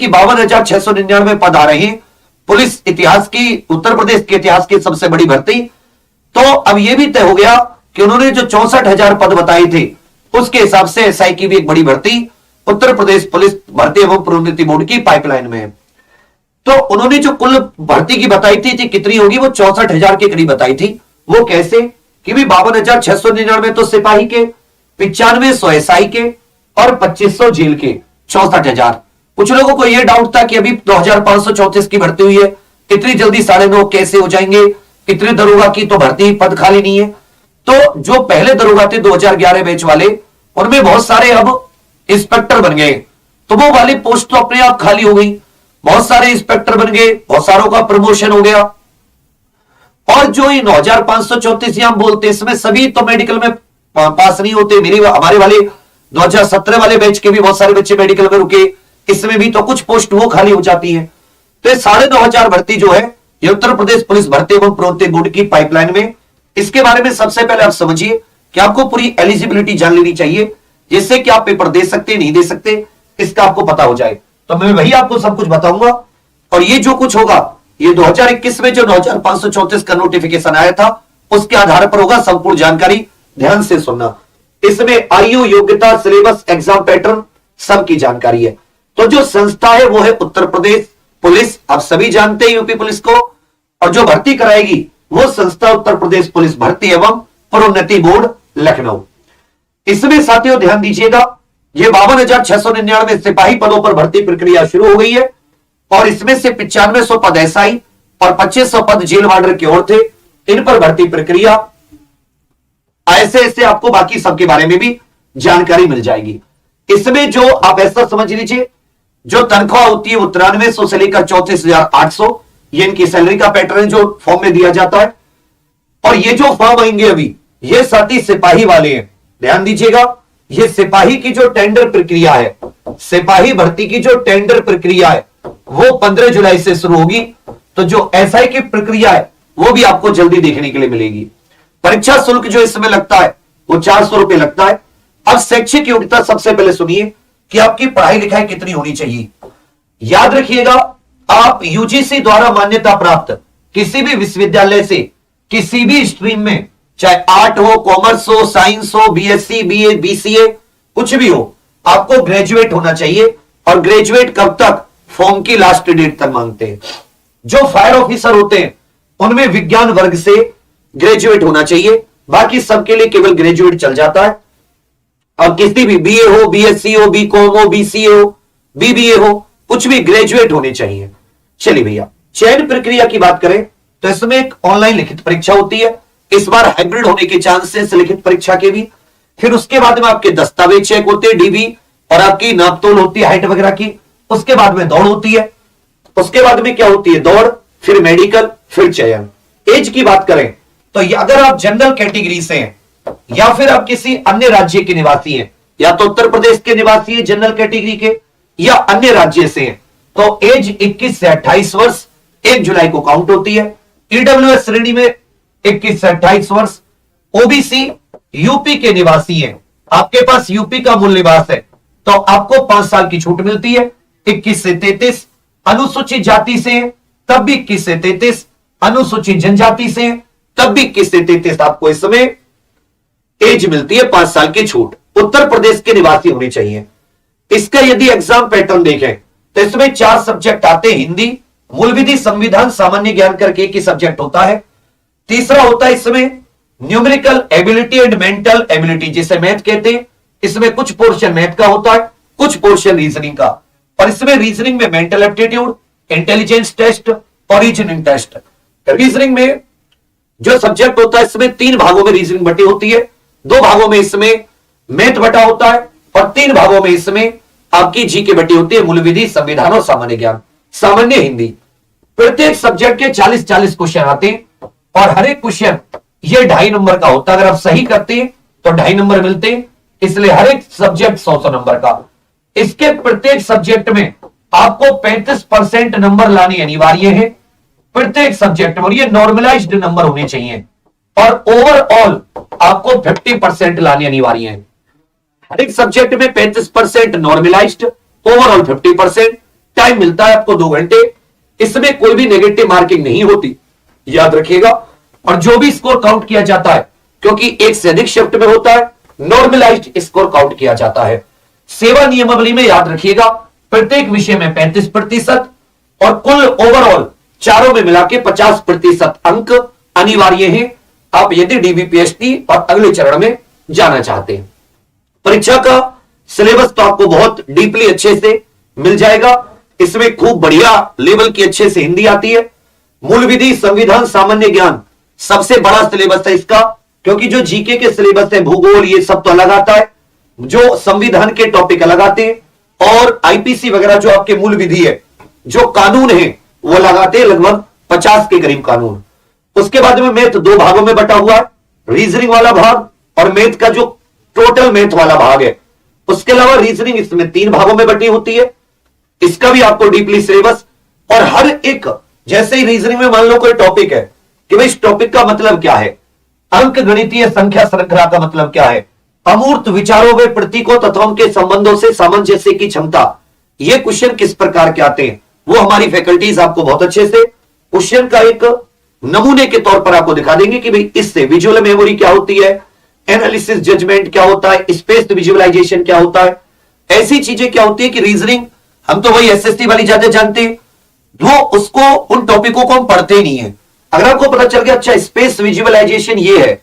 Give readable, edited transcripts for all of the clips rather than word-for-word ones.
कि 52,699 पद आ रहे हैं। पुलिस इतिहास की, उत्तर प्रदेश के इतिहास की सबसे बड़ी भर्ती। तो अब यह भी तय हो गया कि उन्होंने जो 64,000 पद बताए थे उसके हिसाब से एसआई की भी एक बड़ी भर्ती उत्तर प्रदेश पुलिस भर्ती एवं प्रोन्नति बोर्ड की पाइपलाइन में है। तो उन्होंने जो कुल भर्ती की बताई थी कितनी होगी, वो 64,000 के करीब बताई थी। वो कैसे कि भी 52,699 तो सिपाही के, 9500 एसआई के और 2500 जेल के, 64,000। कुछ लोगों को यह डाउट था कि अभी 2,534 की भर्ती हुई है, इतनी जल्दी 9.5 कैसे हो जाएंगे, इतने दरोगा की तो भर्ती पद खाली नहीं है। तो जो पहले दरोगा थे 2011 बैच वाले, उनमें बहुत सारे अब इंस्पेक्टर बन गए, तो वो वाली पोस्ट तो अपने आप खाली हो गई। बहुत सारे इंस्पेक्टर बन गए, बहुत सारों का प्रमोशन हो गया। और जो ये 9,534 हम बोलते हैं, इसमें सभी तो मेडिकल में पास नहीं होते। हमारे वाले 2017 वाले बैच के भी बहुत सारे बच्चे मेडिकल में रुके, इसमें भी तो कुछ पोस्ट वो खाली हो जाती है। तो 9,500 भर्ती जो है ये उत्तर प्रदेश पुलिस भर्ती एवं प्रोन्नति बोर्ड की पाइपलाइन में। इसके बारे में सबसे पहले आप समझिए कि आपको पूरी एलिजिबिलिटी जान लेनी चाहिए, जिससे कि आप पेपर दे सकते नहीं दे सकते इसका आपको पता हो जाए। तो मैं वही आपको सब कुछ बताऊंगा। और ये जो कुछ होगा ये 2021 में जो 9,534 का नोटिफिकेशन आया था उसके आधार पर होगा। संपूर्ण जानकारी ध्यान से सुनना। इसमें आयु, योग्यता, सिलेबस, एग्जाम पैटर्न सबकी जानकारी है। तो जो संस्था है वो है उत्तर प्रदेश पुलिस, आप सभी जानते हैं यूपी पुलिस को। और जो भर्ती कराएगी वो संस्था उत्तर प्रदेश पुलिस भर्ती एवं प्रोन्नति बोर्ड लखनऊ। इसमें साथियों ध्यान दीजिएगा, ये 52,699 सिपाही पदों पर भर्ती प्रक्रिया शुरू हो गई है। और इसमें से 9500 पद एसआई और 2500 पद जेल वार्डर की ओर थे। इन पर भर्ती प्रक्रिया ऐसे ऐसे आपको बाकी सबके बारे में भी जानकारी मिल जाएगी। इसमें जो आप ऐसा समझ लीजिए, जो तनख्वाह होती है वो 9300 से लेकर 34,800, ये इनकी सैलरी का पैटर्न जो फॉर्म में दिया जाता है। और ये जो फॉर्म आएंगे अभी, ये साथी सिपाही वाले हैं। ध्यान दीजिएगा, ये सिपाही की जो टेंडर प्रक्रिया है, सिपाही भर्ती की जो टेंडर प्रक्रिया है वो 15 जुलाई से शुरू होगी। तो जो एसआई की प्रक्रिया है वो भी आपको जल्दी देखने के लिए मिलेगी। परीक्षा शुल्क जो इसमें लगता है वो 400 रुपए लगता है। अब शैक्षिक योग्यता सबसे पहले सुनिए कि आपकी पढ़ाई लिखाई कितनी होनी चाहिए। याद रखिएगा, आप यूजीसी द्वारा मान्यता प्राप्त किसी भी विश्वविद्यालय से किसी भी स्ट्रीम में, चाहे आर्ट हो, कॉमर्स हो, साइंस हो, बीएससी, बीए, बीसीए, कुछ भी हो, आपको ग्रेजुएट होना चाहिए। और ग्रेजुएट कब तक? फॉर्म की लास्ट डेट तक मांगते हैं। जो फायर ऑफिसर होते हैं उनमें विज्ञान वर्ग से ग्रेजुएट होना चाहिए, बाकी सबके लिए केवल ग्रेजुएट चल जाता है। अब किसी भी बीए हो, बीएससी हो, बीकॉम हो, बीसीए हो, बीबीए हो, कुछ भी ग्रेजुएट होने चाहिए। चलिए भैया, चयन प्रक्रिया की बात करें तो इसमें एक ऑनलाइन लिखित परीक्षा होती है। इस बार हाइब्रिड होने के चांसेस लिखित परीक्षा के भी। फिर उसके बाद में आपके दस्तावेज चेक होते हैं, डीबी, और आपकी नापतोल होती है हाइट वगैरह की। उसके बाद में दौड़ होती है। उसके बाद में क्या होती है? दौड़, फिर मेडिकल, फिर चयन। एज की बात करें तो अगर आप जनरल कैटेगरी से हैं या फिर आप किसी अन्य राज्य के निवासी हैं, या तो उत्तर प्रदेश के निवासी हैं जनरल कैटेगरी के, या अन्य राज्य से हैं, तो एज 21 से 28 वर्ष 1 जुलाई को काउंट होती है। ईडब्ल्यूएस श्रेणी में 21 से 28 वर्ष। ओबीसी यूपी के निवासी हैं, आपके पास यूपी का मूल निवास है, तो आपको 5 साल की छूट मिलती है। 21 से 33। अनुसूचित जाति से तब भी 21 से 33। अनुसूचित जनजाति से तब भी 21 से 33 आपको इस समय एज मिलती है, 5 साल की छूट। उत्तर प्रदेश के निवासी होने चाहिए। इसका यदि एग्जाम पैटर्न देखें तो इसमें 4 सब्जेक्ट आते हैं। हिंदी, मूल विधि, संविधान, सामान्य ज्ञान करके एक ही सब्जेक्ट होता है। तीसरा होता है इसमें numerical ability and mental ability, जिसे मैथ कहते हैं। इसमें कुछ पोर्शन मैथ का होता है, कुछ पोर्शन रीजनिंग का। और इसमें रीजनिंग में मेंटल एप्टीट्यूड, इंटेलिजेंस टेस्ट और रीजनिंग टेस्ट। रीजनिंग में जो सब्जेक्ट होता है इसमें 3 भागों में रीजनिंग बटी होती है। 2 भागों में इसमें मैथ बटा होता है और 3 भागों में इसमें आपकी जीके बटी होती है, मूल विधि, संविधान और सामान्य ज्ञान, सामान्य हिंदी। प्रत्येक सब्जेक्ट के 40-40 क्वेश्चन आते हैं और हर एक क्वेश्चन ये 2.5 नंबर का होता है। अगर आप सही करते हैं तो 2.5 नंबर मिलते हैं, इसलिए हर एक सब्जेक्ट 100 नंबर का। इसके प्रत्येक सब्जेक्ट में आपको 35% नंबर लाने अनिवार्य है, प्रत्येक सब्जेक्ट में। और ये नॉर्मलाइज्ड नंबर होने चाहिए। और ओवरऑल आपको 50% लाने अनिवार्य है। हर एक सब्जेक्ट में 35% नॉर्मलाइज्ड, ओवरऑल 50%। टाइम मिलता है आपको 2 घंटे, इसमें कोई भी नेगेटिव मार्किंग नहीं होती, याद रखिएगा। और जो भी स्कोर काउंट किया जाता है, क्योंकि एक से अधिक शिफ्ट में होता है, नॉर्मलाइज्ड स्कोर काउंट किया जाता है। सेवा नियमावली में याद रखिएगा प्रत्येक विषय में 35% और कुल ओवरऑल चारों में मिला के 50% अंक अनिवार्य हैं, आप यदि डीबीपीएसटी और अगले चरण में जाना चाहते हैं। परीक्षा का सिलेबस तो आपको बहुत डीपली अच्छे से मिल जाएगा, इसमें खूब बढ़िया लेवल की अच्छे से हिंदी आती है। मूल विधि, संविधान, सामान्य ज्ञान सबसे बड़ा सिलेबस है इसका, क्योंकि जो जीके के सिलेबस है, भूगोल, ये सब तो अलग आता है, जो संविधान के टॉपिक अलग आते हैं, और आईपीसी वगैरह जो आपके मूल विधि है, जो कानून है वो लगाते हैं, लगभग 50 के करीब कानून। उसके बाद में मैथ 2 भागों में बटा हुआ है, रीजनिंग वाला भाग और मैथ का जो टोटल मैथ वाला भाग है। उसके अलावा रीजनिंग इसमें 3 भागों में बटी होती है, इसका भी आपको डीपली सिलेबस। और हर एक, जैसे ही रीजनिंग में मान लो कोई टॉपिक है कि भाई इस टॉपिक का मतलब क्या है, अंक गणितीय संख्या श्रृंखला का मतलब क्या है, अमूर्त विचारों व प्रतीकों तथा उनके संबंधों से सामंजस्य की क्षमता, ये क्वेश्चन किस प्रकार के आते हैं, वो हमारी फैकल्टीज आपको बहुत अच्छे से क्वेश्चन का एक नमूने के तौर पर आपको दिखा देंगे कि भाई इससे विजुअल मेमोरी क्या होती है, एनालिसिस जजमेंट क्या होता है, स्पेस विजुअलाइजेशन क्या होता है, ऐसी चीजें क्या होती है कि रीजनिंग हम तो वही एसएसटी वाली ज्यादा जानते हैं, वो उसको उन टॉपिकों को हम पढ़ते ही नहीं है। अगर आपको पता चल गया अच्छा स्पेस विजुअलाइजेशन ये है,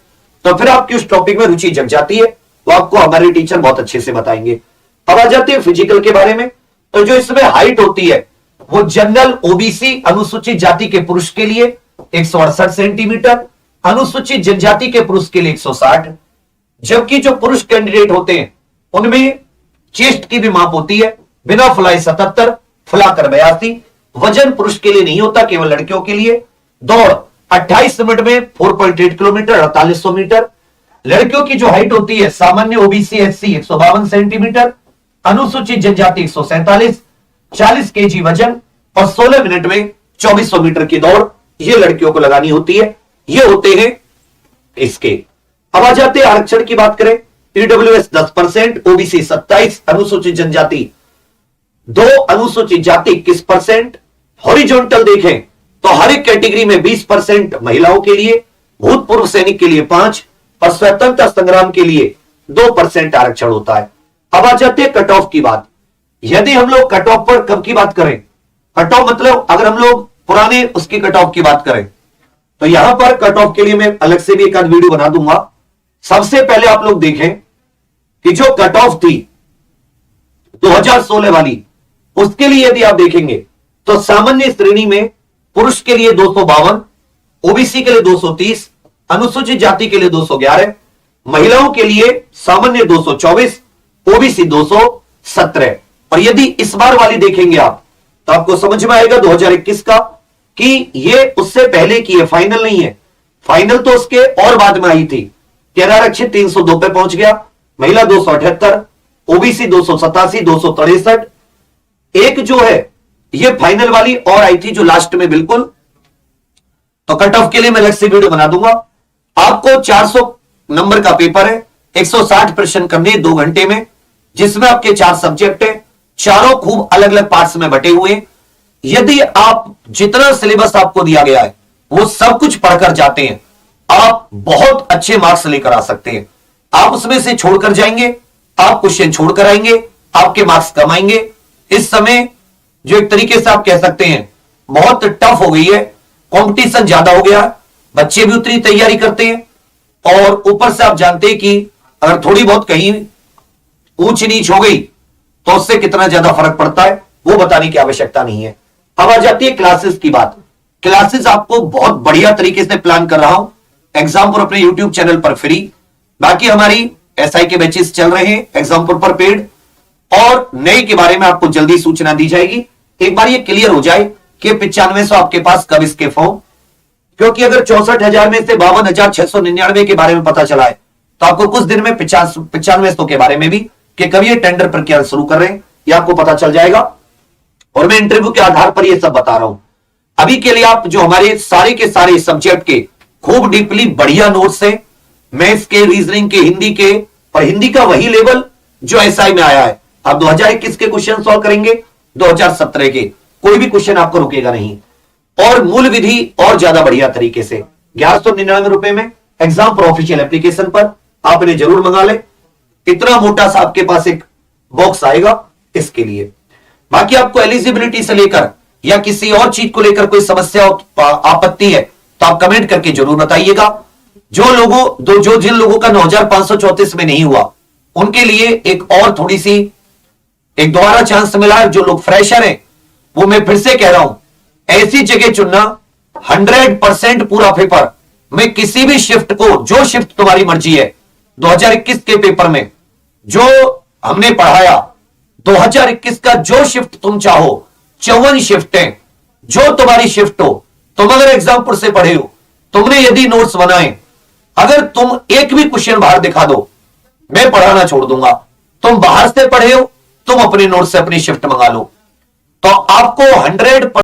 तो फिर आपकी उस टॉपिक में रुचि जग जाती है, तो आपको हमारे टीचर बहुत अच्छे से बताएंगे। अब आ जाते हैं फिजिकल के बारे में। तो जो इसमें हाइट होती है वो जनरल ओबीसी अनुसूचित जाति के पुरुष के लिए 168 सेंटीमीटर, अनुसूचित जनजाति के पुरुष के लिए 160, जबकि जो पुरुष कैंडिडेट होते हैं उनमें चेस्ट की भी माप होती है, बिना फुलाई 77, फुलाकर 82। वजन पुरुष के लिए नहीं होता, केवल लड़कियों के लिए। दौड़ 28 मिनट में 4.8 किलोमीटर, 4800 मीटर। लड़कियों की जो हाइट होती है सामान्य ओबीसी एससी 152 सेंटीमीटर, अनुसूचित जनजाति 147, 40 केजी वजन और 16 मिनट में 2400 मीटर की दौड़, ये लड़कियों को लगानी होती है। ये होते हैं इसके। अब आ जाते हैं आरक्षण की बात करें, ईडब्ल्यूएस 10%, ओबीसी 27, अनुसूचित जनजाति 2, अनुसूचित जाति 21%। हॉरिजॉन्टल देखें तो हर एक कैटेगरी में 20% महिलाओं के लिए, भूतपूर्व सैनिक के लिए 5 और स्वतंत्रता संग्राम के लिए 2% आरक्षण होता है। अब आ जाते हैं कट ऑफ की बात। यदि हम लोग कट ऑफ पर कब की बात करें, कट ऑफ मतलब अगर हम लोग पुराने उसकी कट ऑफ की बात करें, तो यहां पर कट ऑफ के लिए मैं अलग से भी एक आध वीडियो बना दूंगा। सबसे पहले आप लोग देखें कि जो कट ऑफ थी 2016 वाली, उसके लिए यदि आप देखेंगे तो सामान्य श्रेणी में पुरुष के लिए 252, ओबीसी के लिए 230, अनुसूचित जाति के लिए 211, महिलाओं के लिए सामान्य 224, ओबीसी 217। और यदि इस बार वाली देखेंगे आप तो आपको समझ में आएगा 2021 का कि ये उससे पहले की है, फाइनल नहीं है। फाइनल तो उसके और बाद में आई थी। 13 आरक्षित 302 पे पहुंच गया, महिला 278, ओबीसी 287, 263। एक जो है ये फाइनल वाली और आई थी जो लास्ट में बिल्कुल। तो कट ऑफ के लिए मैं अलग से वीडियो बना दूंगा। आपको 400 नंबर का पेपर है, 160 प्रश्न करने 2 घंटे में, जिसमें आपके 4 सब्जेक्ट है, चारों खूब अलग अलग पार्ट्स में बटे हुए। यदि आप जितना सिलेबस आपको दिया गया है वो सब कुछ पढ़कर जाते हैं, आप बहुत अच्छे मार्क्स लेकर आ सकते हैं। आप उसमें से छोड़कर जाएंगे, आप क्वेश्चन छोड़कर आएंगे, आपके मार्क्स कम आएंगे। इस समय जो एक तरीके से आप कह सकते हैं बहुत टफ हो गई है, कंपटीशन ज्यादा हो गया है, बच्चे भी उतनी तैयारी करते हैं, और ऊपर से आप जानते हैं कि अगर थोड़ी बहुत कहीं ऊंच नीच हो गई तो उससे कितना ज्यादा फर्क पड़ता है वो बताने की आवश्यकता नहीं है। अब आ जाती है क्लासेस की बात। क्लासेस आपको बहुत बढ़िया तरीके से प्लान कर रहा हूं एग्जामपुर अपने यूट्यूब चैनल पर फ्री, बाकी हमारी एसआई के बैचेस चल रहे हैं एग्जामपुर पर पेड, और नए के बारे में आपको जल्दी सूचना दी जाएगी। एक बार ये क्लियर हो जाए कि 9500 आपके पास कब इसके फॉर्म, क्योंकि अगर 64,000 में से 52,699 के बारे में पता चला है तो आपको कुछ दिन में 9500 के बारे में भी कि कब ये टेंडर प्रक्रिया शुरू कर रहे हैं ये आपको पता चल जाएगा। और मैं इंटरव्यू के आधार पर ये सब बता रहा हूं। अभी के लिए आप जो हमारे सारे के सारे सब्जेक्ट के खूब डीपली बढ़िया नोट्स है, मैथ्स के, रीजनिंग के, हिंदी के, और हिंदी का वही लेवल जो एसआई में आया है। आप 2021 के क्वेश्चन सॉल्व करेंगे, 2017 के, कोई भी क्वेश्चन आपको रुकेगा नहीं। और मूल विधि और ज्यादा बढ़िया तरीके से 1199 रुपए में एग्जाम पर ऑफिशियल एप्लीकेशन पर आप इन्हें जरूर मंगा ले। इतना मोटा सा आपके पास एक बॉक्स आएगा इसके लिए। बाकी आपको एलिजिबिलिटी से लेकर या किसी और चीज को लेकर कोई समस्या आपत्ति है तो आप कमेंट करके जरूर बताइएगा। जिन लोगों का 9534 में नहीं हुआ उनके लिए एक और थोड़ी सी एक दोबारा चांस मिला है। जो लोग फ्रेशर हैं वो मैं फिर से कह रहा हूं, ऐसी जगह चुनना 100% पूरा पेपर में किसी भी शिफ्ट को, जो शिफ्ट तुम्हारी मर्जी है 2021 के पेपर में जो हमने पढ़ाया, 2021 का जो शिफ्ट तुम चाहो, 54 शिफ्टें जो तुम्हारी शिफ्ट हो। तुम अगर एग्जामपुर से पढ़े हो, तुमने यदि नोट्स बनाए, अगर तुम एक भी क्वेश्चन बाहर दिखा दो, मैं पढ़ाना छोड़ दूंगा। तुम बाहर से पढ़े हो, तुम अपने नोट से अपनी शिफ्ट मंगा लो। तो आपको